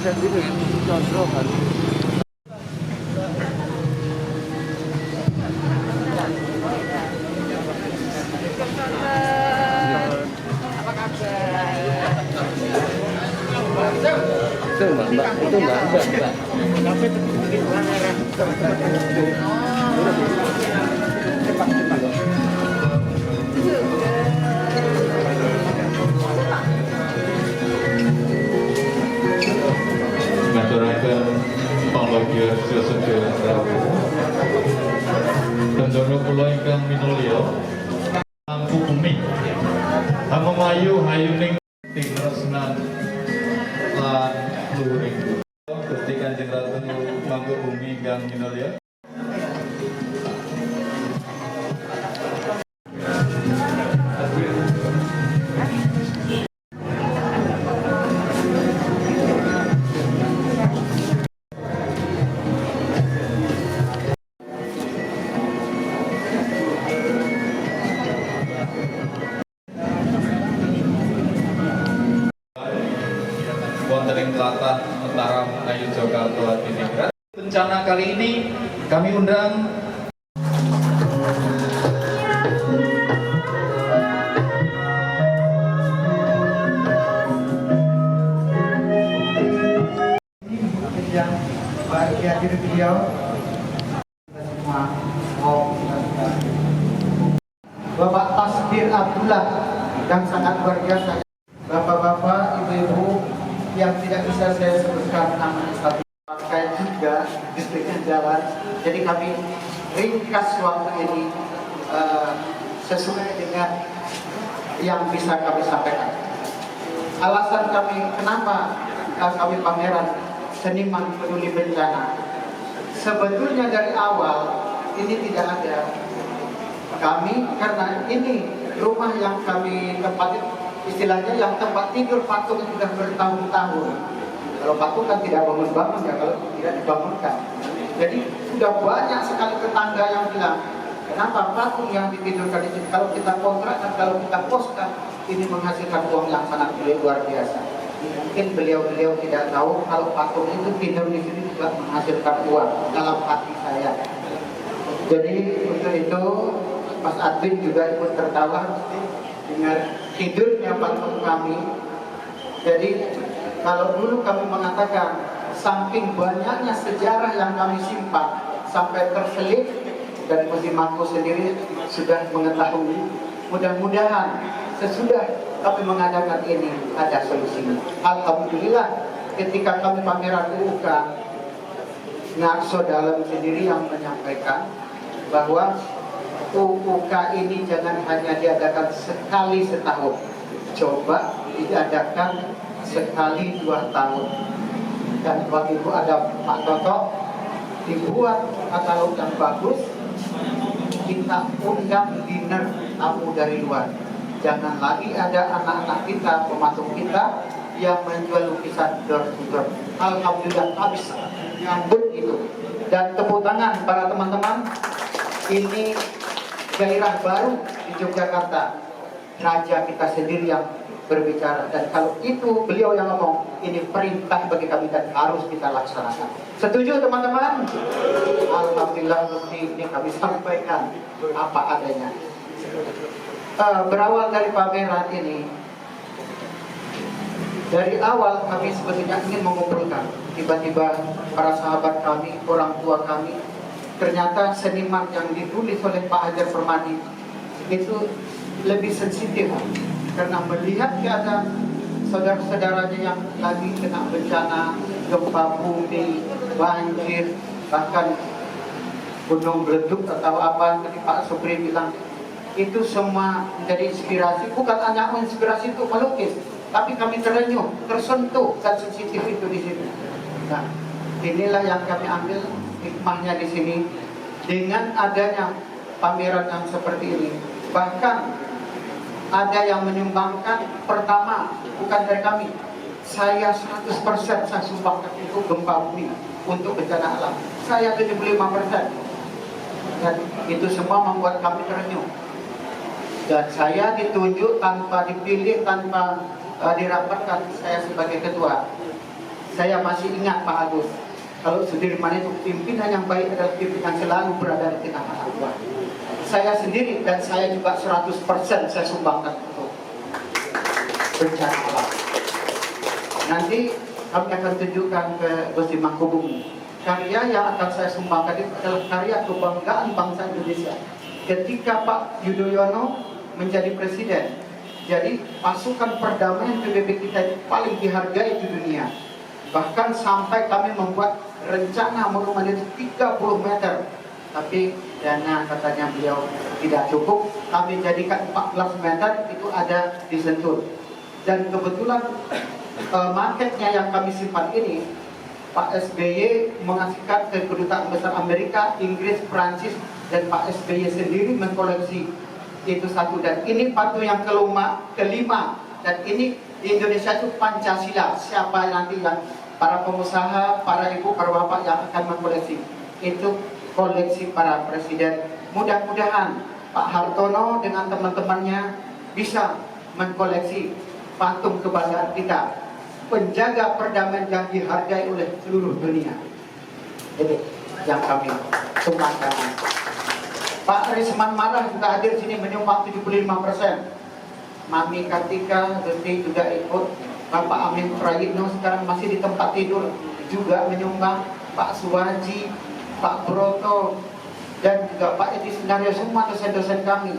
sendiri contoh kan. Itu mbak, itu mbak. Ngaturaken panglogya sedaya rawuh. Bendoro kula ingkang minulya lampu bumi. Hamayu hayuning tresnan lan luhuring. Gusti Kanjeng Ratu mangku bumi ingkang minulya. Wonten ing tlatah Mataram Ayu Jakarta Hadiningrat. Bencana kali ini kami undang yang bahagia diri beliau semua Bapak Tasbir Abdullah yang sangat luar biasa, bapak-bapak, ibu-ibu yang tidak bisa saya sebutkan nama satu pakai juga listriknya jalan, jadi kami ringkas waktu ini sesuai dengan yang bisa kami sampaikan. Alasan kami kenapa kami pameran seniman peduli bencana, sebetulnya dari awal ini tidak ada kami, karena ini rumah yang kami tempati, istilahnya yang tempat tidur patung sudah bertahun-tahun. Kalau patung kan tidak bangun-bangun ya, kalau tidak dibangunkan. Jadi sudah banyak sekali tetangga yang bilang, kenapa patung yang ditidurkan di sini, kalau kita kontrakkan, kalau kita poskan, ini menghasilkan uang yang sangat luar biasa. Mungkin beliau-beliau tidak tahu kalau patung itu tidur di sini juga menghasilkan uang dalam hati saya. Jadi untuk itu Mas Adwin juga ikut tertawa dengan tidurnya patung kami. Jadi kalau dulu kami mengatakan saking banyaknya sejarah yang kami simpan sampai terselip, dan Musimanku sendiri sudah mengetahui. Mudah-mudahan sesudah kami mengadakan ini ada solusinya. Alhamdulillah ketika kami pameran UUK, Ngakso Dalam sendiri yang menyampaikan bahwa UUK ini jangan hanya diadakan sekali setahun, coba diadakan sekali 2 tahun. Dan waktu itu ada Pak Toto, dibuat katalog yang bagus, kita undang dinner tamu dari luar. Jangan lagi ada anak-anak kita, pematung kita yang menjual lukisan door to door. Alhamdulillah habis nyambut itu. Dan tepuk tangan para teman-teman, ini gairah baru di Yogyakarta. Raja kita sendiri yang berbicara, dan kalau itu beliau yang ngomong, ini perintah bagi kami dan harus kita laksanakan. Setuju teman-teman? Alhamdulillah ini kami sampaikan apa adanya. Berawal dari pameran ini, dari awal kami sebetulnya ingin mengumpulkan, tiba-tiba para sahabat kami, orang tua kami, ternyata seniman yang ditulis oleh Pak Hajar Permadi itu lebih sensitif, karena melihat keadaan saudara-saudaranya yang lagi kena bencana, gempa bumi, banjir, bahkan gunung meleduk atau apa. Tadi Pak Supri bilang itu semua menjadi inspirasi, bukan hanya inspirasi untuk melukis, tapi kami terenyuh, tersentuh, dan sensitif itu di sini. Nah, inilah yang kami ambil hikmahnya di sini dengan adanya pameran yang seperti ini. Bahkan ada yang menyumbangkan, pertama bukan dari kami, saya 100% saya sumbangkan itu gempa bumi untuk bencana alam. Saya 75%, dan itu semua membuat kami terenyuh. Dan saya ditunjuk tanpa dipilih, tanpa dirapatkan, saya sebagai ketua. Saya masih ingat Pak Agus, kalau Sudirman itu pimpinan yang baik adalah pimpinan selalu berada di tengah anak buah. Saya sendiri dan saya juga 100% saya sumbangkan untuk bencana alam. Nanti kami akan tunjukkan ke Gusti Mangkubumi. Karya yang akan saya sumbangkan itu adalah karya kebanggaan bangsa Indonesia. Ketika Pak Yudhoyono menjadi presiden, jadi pasukan perdamaian PBB kita itu paling dihargai di dunia. Bahkan sampai kami membuat rencana monumen itu 30 meter. Tapi dana katanya beliau tidak cukup. Kami jadikan 14 meter, itu ada di Sentul. Dan kebetulan marketnya yang kami simpan ini, Pak SBY mengasihkan ke Kedutaan Besar Amerika, Inggris, Prancis, dan Pak SBY sendiri mengkoleksi itu satu. Dan ini patung yang kelima, dan ini di Indonesia itu Pancasila. Siapa nanti yang para pengusaha, para ibu, para bapak yang akan mengkoleksi, itu koleksi para presiden. Mudah-mudahan Pak Hartono dengan teman-temannya bisa mengkoleksi patung kebanggaan kita, penjaga perdamaian yang dihargai oleh seluruh dunia. Jadi yang kami sumbangkan. Pak Risman Marah juga hadir sini menyumbang 75%. Mami Kartika Gusti juga ikut. Bapak Amin Prayitno sekarang masih di tempat tidur juga menyumbang. Pak Suwaji, Pak Broto, dan juga Pak Edi Sunaryo, semua dosen-dosen kami.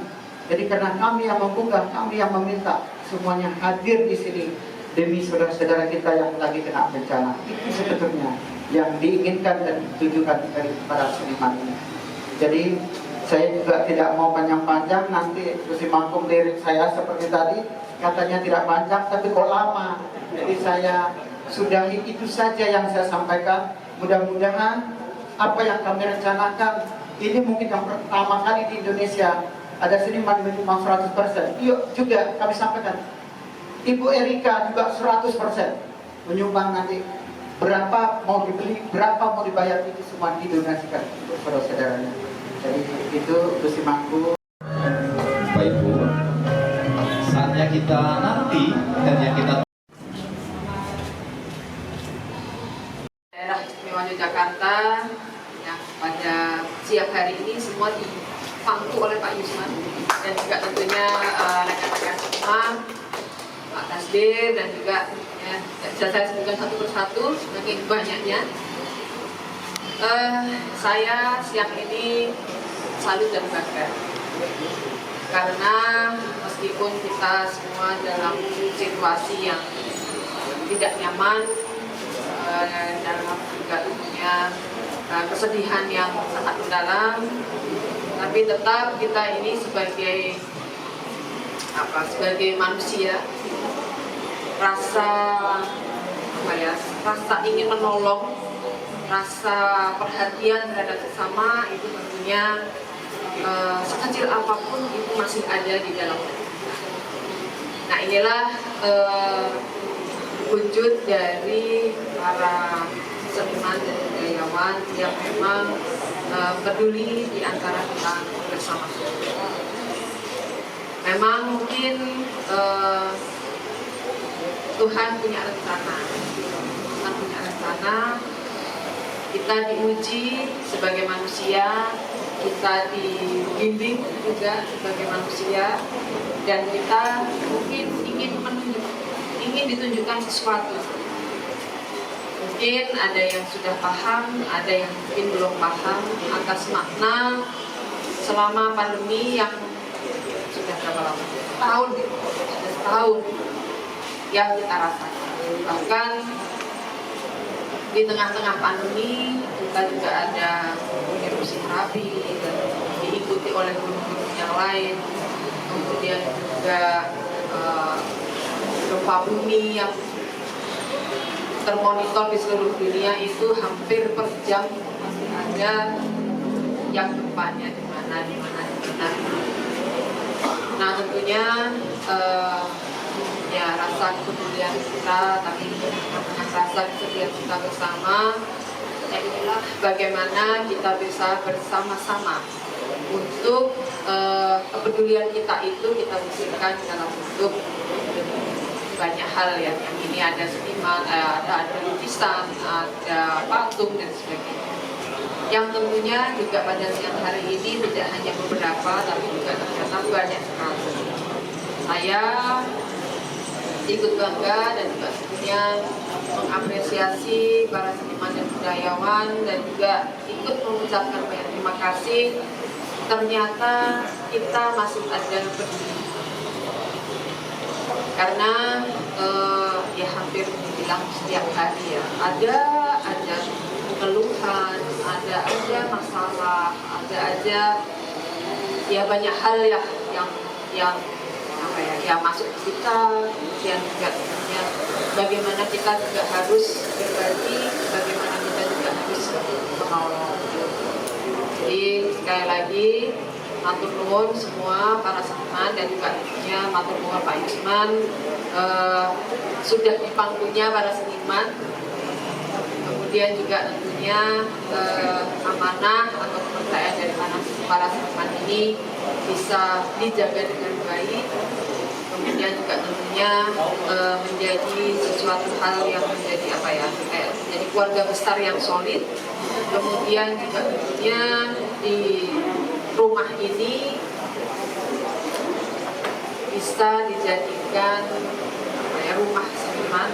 Jadi karena kami yang membuka, kami yang meminta, semuanya hadir di sini demi saudara-saudara kita yang lagi kena bencana. Itu sebetulnya yang diinginkan dan ditujukan dari para seniman ini. Jadi saya juga tidak mau panjang-panjang, nanti Gusti Mangkum lirik saya seperti tadi, katanya tidak panjang tapi kok lama. Jadi saya sudahi itu saja yang saya sampaikan. Mudah-mudahan apa yang kami rencanakan ini mungkin yang pertama kali di Indonesia ada seniman menyumbang 100%. Yuk juga kami sampaikan, Ibu Erika juga 100% menyumbang. Nanti berapa mau dibeli, berapa mau dibayar, itu semua didonasikan untuk saudara-saudaranya. Jadi itu Gusti Mangku. Bapak Ibu, saatnya kita nanti dan yang kita daerah istimewa Yogyakarta yang pada siang hari ini semua dipangku oleh Pak Yusman, dan juga tentunya rekan-rekan semua, Pak Tasdir, dan juga ya, bisa saya sebutkan satu persatu saking banyaknya. Saya siang ini salut dan bangga karena meskipun kita semua dalam situasi yang tidak nyaman, dalam juga punya kesedihan yang sangat mendalam, tapi tetap kita ini sebagai manusia, rasa ingin menolong, rasa perhatian terhadap sesama itu tentunya sekecil apapun itu masih ada di dalam kita. Nah, inilah wujud dari para seniman dan budayawan yang memang peduli di antara kita bersama. Memang mungkin Tuhan punya rencana. Tuhan punya rencana. Kita diuji sebagai manusia, kita dibimbing juga sebagai manusia, dan kita mungkin ingin ditunjukkan sesuatu. Mungkin ada yang sudah paham, ada yang mungkin belum paham atas makna selama pandemi yang sudah berapa lama? Setahun, sudah setahun yang kita rasakan. Bahkan di tengah-tengah pandemi kita juga ada erupsi Merapi dan diikuti oleh gunung-gunung yang lain, kemudian juga gempa bumi yang termonitor di seluruh dunia itu hampir per jam masih ada yang gempanya di mana. Nah, tentunya ya rasa kepedulian kita, tapi rasa kesedihan kita bersama, ya inilah bagaimana kita bisa bersama-sama untuk kepedulian kita itu kita wujudkan dalam bentuk banyak hal ya. Yang ini ada seniman, ada lukisan, ada patung dan sebagainya. Yang tentunya juga pada siang hari ini tidak hanya beberapa, tapi juga ternyata banyak sekali. Saya ikut bangga dan juga tentunya mengapresiasi para seniman dan budayawan dan juga ikut mengucapkan banyak terima kasih. Ternyata kita masih ada berdiri karena ya hampir dibilang setiap hari ya ada keluhan, ada aja masalah, ada aja ya banyak hal ya yang apa ya masuk ke kita, kemudian juga ya, bagaimana kita juga harus berbagi, bagaimana kita juga harus menolong. Jadi sekali lagi matur nuwun semua para seniman dan juga tentunya matur nuwun Pak Yusman sudah di pangkunya para seniman. Kemudian juga tentunya amanah atau kepercayaan dari para seniman ini bisa dijaga dengan baik. Kemudian juga tentunya menjadi sesuatu hal yang menjadi apa ya, kayak menjadi keluarga besar yang solid. Kemudian juga tentunya di rumah ini bisa dijadikan rumah seniman.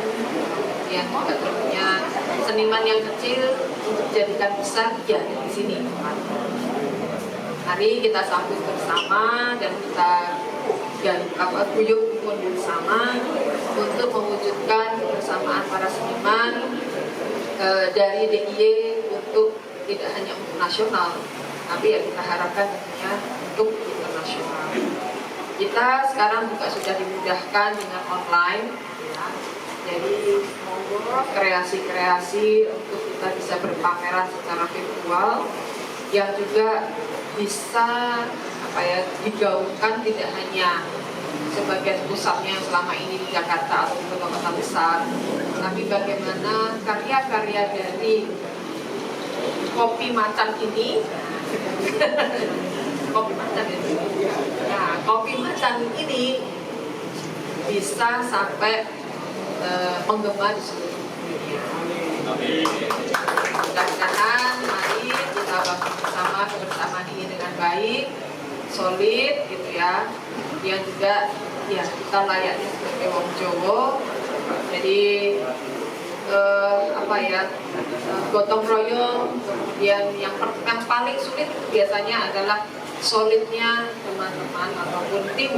Yang juga tentunya seniman yang kecil untuk dijadikan besar ya di sini. Mari kita sambut bersama dan kita guyup pun bersama untuk mewujudkan kebersamaan para seniman dari DIY untuk tidak hanya untuk nasional, tapi yang kita harapkan tentunya untuk internasional. Kita sekarang juga sudah dimudahkan dengan online, ya. Jadi monggo kreasi-kreasi untuk kita bisa berpameran secara virtual yang juga bisa apa ya digaungkan tidak hanya sebagai pusatnya yang selama ini di Jakarta atau di kota-kota besar, tapi bagaimana karya-karya dari kopi macan ini kopi macan ini bisa sampai menggema di seluruh dunia. Mudah-mudahan mari kita bangun bersama kebersamaan ini dengan baik, solid gitu ya. Yang juga ya kita layaknya sebagai wong Jawa. Jadi apa ya gotong royong. Kemudian yang paling sulit biasanya adalah solidnya teman-teman ataupun tim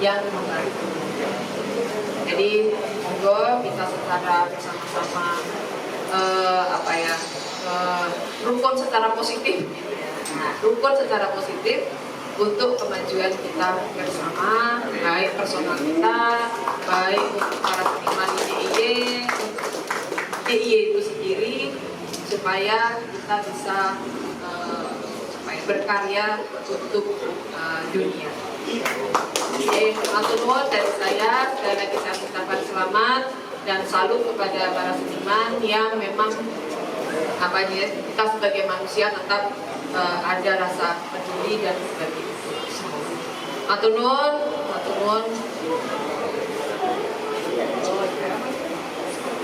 yang membantu. Jadi monggo kita secara bersama-sama apa ya rukun secara positif. Nah, rukun secara positif untuk kemajuan kita bersama, baik personal kita, baik untuk para seniman DIY, untuk DIY itu sendiri, supaya kita bisa berkarya untuk dunia. Jadi, matur nuwun dari saya, sekali lagi saya ucapkan selamat dan salut kepada para seniman yang memang apa ya, kita sebagai manusia tetap ada rasa peduli dan sebagainya. Matur nuwun, matur nuwun.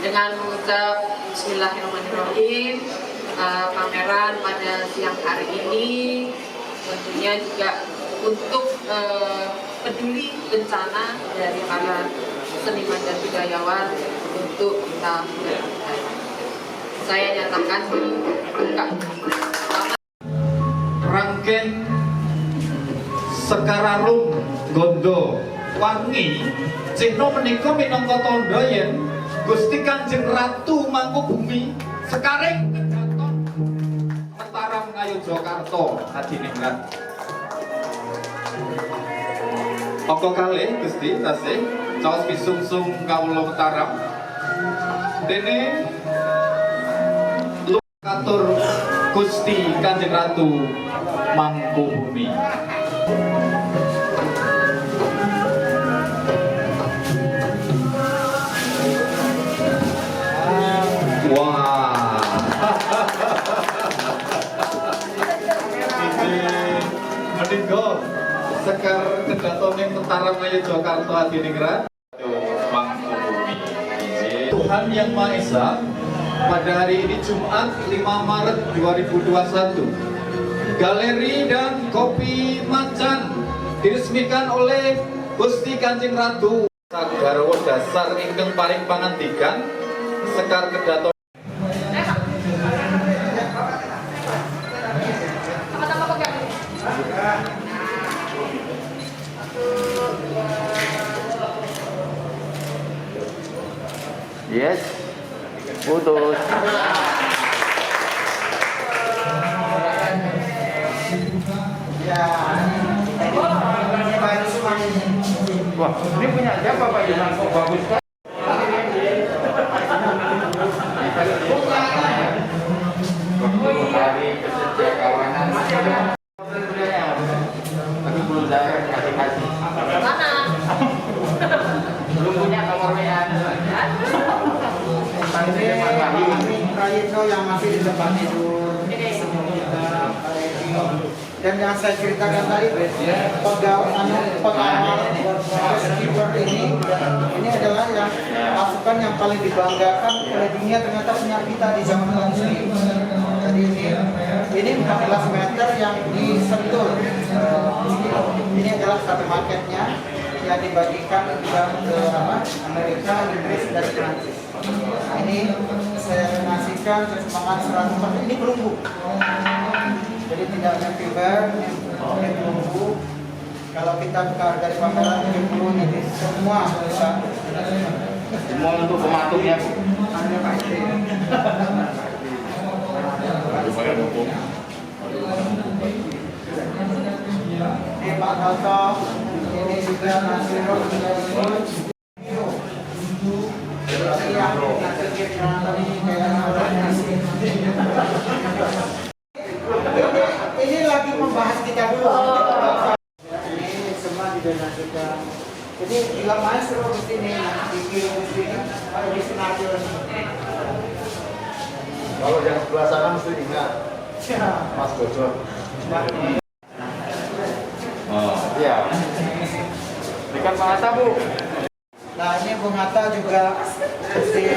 Dengan mengucap Bismillahirrahmanirrahim, pameran pada siang hari ini tentunya juga untuk peduli bencana dari para seniman dan budayawan untuk kita lakukan. Saya nyatakan buka. Rangken Sekararung Gondo Wangi Cino menika minangka tandha yen Gusti Kanjeng Ratu Mangkubumi Sekaring Kedaton Mataram Ngayogyakarta hadiningrat. Apa kalih Gusti tasih caos pisungsung kawula Mataram dene katur Gusti Kanjeng Ratu Mangkubumi. Wah. Menika Sekar Kedaton ing Mataram Ngayogyakarta hadiningrat. Tuhan Yang Maha Esa, pada hari ini Jumat 5 Maret 2021, Galeri dan Kopi Macan diresmikan oleh Gusti Kanjeng Ratu Garwa dasar ingkang paring pangandikan Sekar Kedaton. Sama-sama pegang. Yes. Putus. Wah, ini punya siapa Pak Yunan? Kok bagus kan? Dari kesejahteraan tapi belum saya kasih. Mana? Belum punya nomor WA. Ini Prayitno yang masih di depan itu. Dan yang saya ceritakan tadi, pengawal housekeeper ini adalah yang pasukan yang paling dibanggakan oleh dunia, ternyata punya kita di zaman Muslim. Jadi ini 14 meter yang disentuh. Ini adalah satu paketnya yang dibagikan ke Amerika, Inggris, dan Prancis. Nah, ini saya donasikan semangat 100%. Ini perunggu. Jadi tidak happy bird, ini perunggu. Kalau kita buka dari pameran mungkin perlu ini semua bisa. Semua untuk pematuknya. Ada Pak Ide. Ini Pak Toto, ini juga Nasirul juga ikut. Ini lagi membahas kita dulu. Ini semua didonasikan. Jadi bila maestro di sini, dikirim di sini, ada di Senator. Kalau yang sebelah sana mesti ingat Mas Bojor. Oh, iya. Berikan Pak Hatta, Bu. Nah ini Bung Hatta juga mesti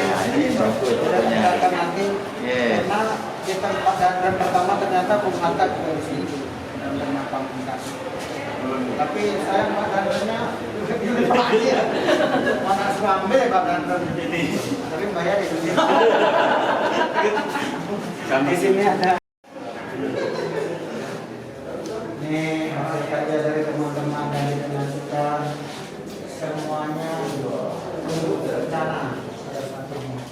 sudah meninggalkan nanti. Karena kita dan pertama ternyata Bung Hatta juga di situ dalam pangkat. Tapi saya Pak Dandernya mana suka ambil Pak Dander ini. Tapi bayar di sini. Di sini ada. Ini hasil kerja dari teman-teman dari donasikan semuanya untuk rencana ada satunya.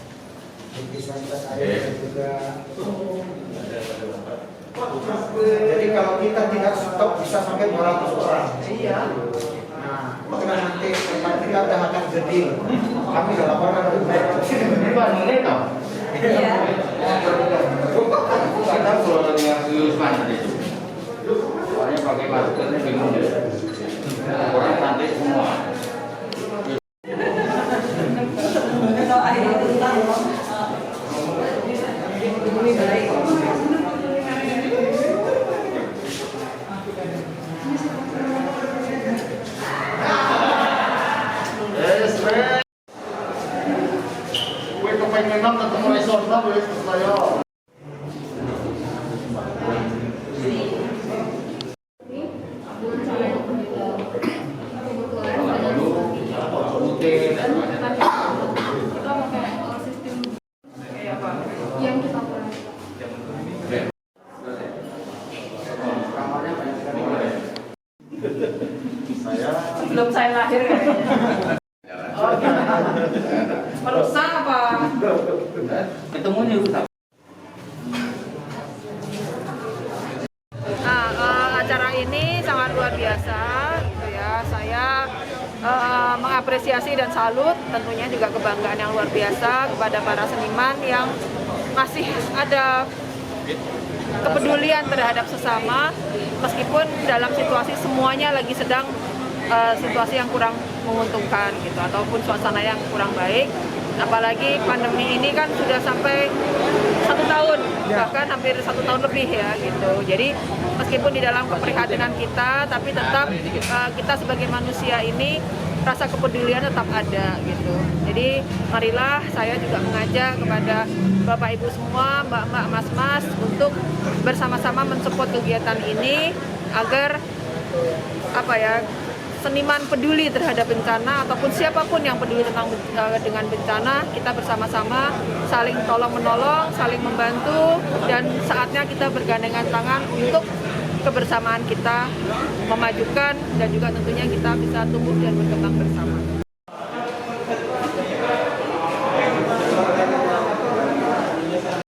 Lukisan ada juga. Jadi kalau kita tidak stop bisa sampai 200 orang. Iya. Nah, karena nanti tempat kita udah akan gede. Kami udah laporan dari mereka. Ini Pak Nune toh? Iya. Kita keluar yang Yusman tadi. Soalnya pakai maskernya bingung deh. Orang cantik semua. Kepengen ketemu resortnya boleh saya. Sebelum saya lahir kayaknya. Merusak apa? Ketemunya rusak. Nah, acara ini sangat luar biasa, gitu ya. Saya mengapresiasi dan salut, tentunya juga kebanggaan yang luar biasa kepada para seniman yang masih ada kepedulian terhadap sesama, meskipun dalam situasi semuanya lagi sedang situasi yang kurang menguntungkan gitu, ataupun suasana yang kurang baik. Apalagi pandemi ini kan sudah sampai 1 tahun, bahkan hampir 1 tahun lebih ya gitu. Jadi meskipun di dalam keprihatinan kita, tapi tetap kita sebagai manusia ini rasa kepedulian tetap ada gitu. Jadi marilah saya juga mengajak kepada Bapak Ibu semua, Mbak-mbak, Mas-mas untuk bersama-sama mensupport kegiatan ini agar seniman peduli terhadap bencana ataupun siapapun yang peduli dengan bencana, kita bersama-sama saling tolong-menolong, saling membantu, dan saatnya kita bergandengan tangan untuk kebersamaan kita memajukan dan juga tentunya kita bisa tumbuh dan berkembang bersama.